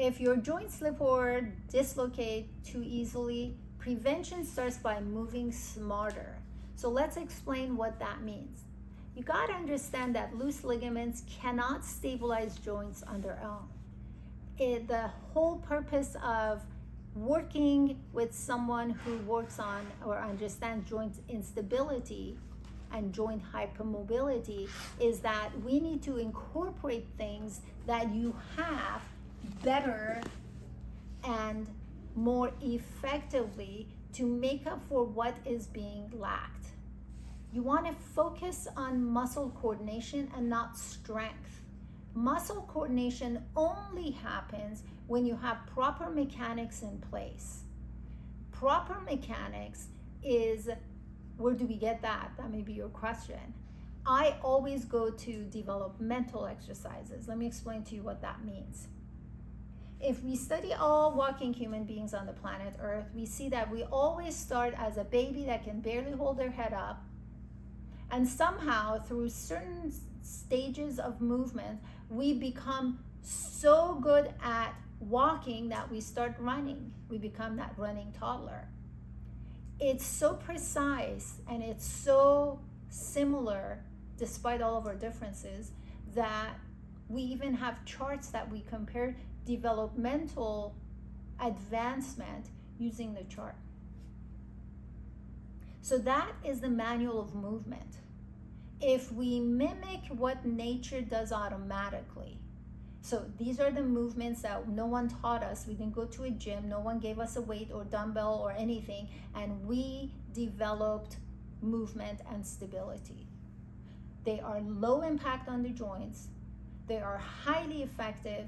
If your joints slip or dislocate too easily, prevention starts by moving smarter. So let's explain what that means. You got to understand that loose ligaments cannot stabilize joints on their own. The whole purpose of working with someone who works on or understands joint instability and joint hypermobility is that we need to incorporate things that you have better and more effectively to make up for what is being lacked. You want to focus on muscle coordination and not strength. Muscle coordination only happens when you have proper mechanics in place. Proper mechanics is, where do we get that? That may be your question. I always go to developmental exercises. Let me explain to you what that means. If we study all walking human beings on the planet Earth, we see that we always start as a baby that can barely hold their head up, and somehow through certain stages of movement, we become so good at walking that we start running. We become that running toddler. It's so precise and it's so similar, despite all of our differences, that we even have charts that we compare developmental advancement using the chart. So that is the manual of movement. If we mimic what nature does automatically, so these are the movements that no one taught us. We didn't go to a gym, no one gave us a weight or dumbbell or anything, and we developed movement and stability. They are low impact on the joints, they are highly effective,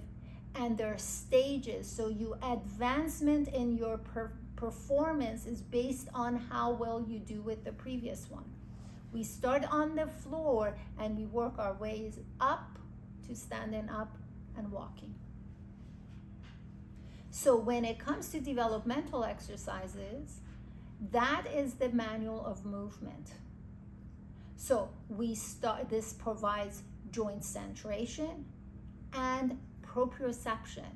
and they're stages. So your advancement in your performance is based on how well you do with the previous one. We start on the floor and we work our ways up to standing up and walking. So when it comes to developmental exercises, that is the manual of movement. So this provides joint centration and proprioception.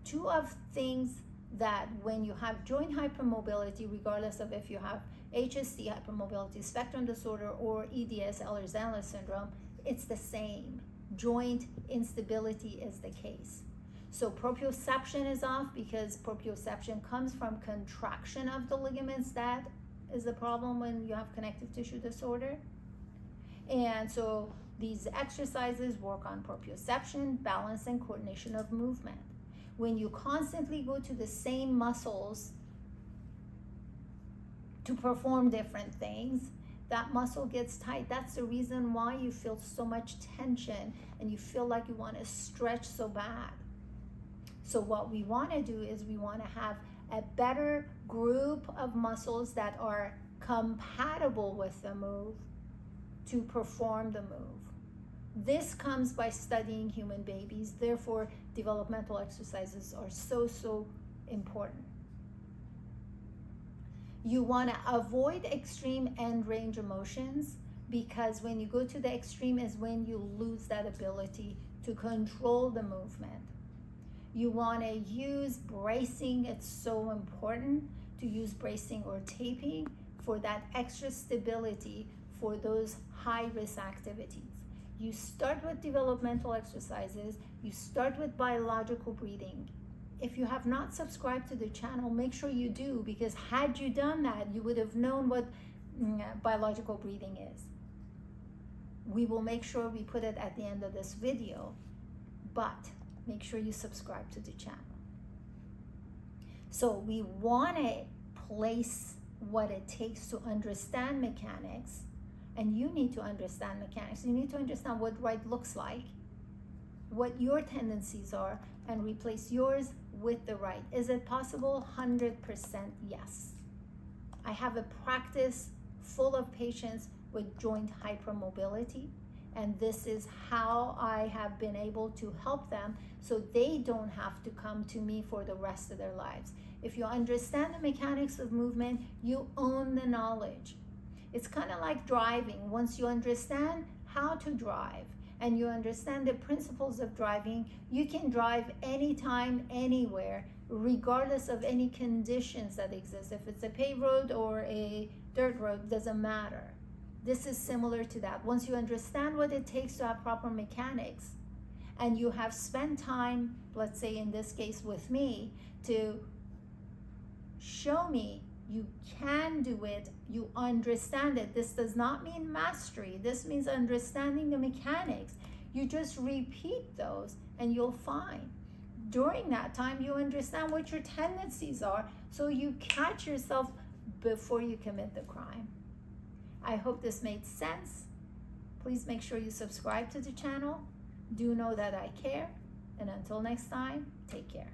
Two of things that when you have joint hypermobility, regardless of if you have HSD, hypermobility spectrum disorder, or EDS, Ehlers danlos syndrome, it's the same. Joint instability is the case. So proprioception is off because proprioception comes from contraction of the ligaments. That is the problem when you have connective tissue disorder. And so these exercises work on proprioception, balance, and coordination of movement. When you constantly go to the same muscles to perform different things, that muscle gets tight. That's the reason why you feel so much tension and you feel like you want to stretch so bad. So what we want to do is we want to have a better group of muscles that are compatible with the move to perform the move. This comes by studying human babies. Therefore, developmental exercises are so important. You want to avoid extreme end range of motions, because when you go to the extreme is when you lose that ability to control the movement. You want to use bracing. It's so important to use bracing or taping for that extra stability for those high-risk activities. You start with developmental exercises. You start with biological breathing. If you have not subscribed to the channel, make sure you do, because had you done that, you would have known what biological breathing is. We will make sure we put it at the end of this video, but make sure you subscribe to the channel. So we want to place what it takes to understand mechanics, and you need to understand mechanics. You need to understand what right looks like, what your tendencies are, and replace yours with the right. Is it possible? 100% yes. I have a practice full of patients with joint hypermobility, and this is how I have been able to help them so they don't have to come to me for the rest of their lives. If you understand the mechanics of movement, you own the knowledge. It's kind of like driving. Once you understand how to drive and you understand the principles of driving, you can drive anytime, anywhere, regardless of any conditions that exist. If it's a paved road or a dirt road, doesn't matter. This is similar to that. Once you understand what it takes to have proper mechanics, and you have spent time, let's say in this case with me, to show me you can do it, you understand it. This does not mean mastery. This means understanding the mechanics. You just repeat those and you'll find. During that time, you understand what your tendencies are, so you catch yourself before you commit the crime. I hope this made sense. Please make sure you subscribe to the channel. Do know that I care. And until next time, take care.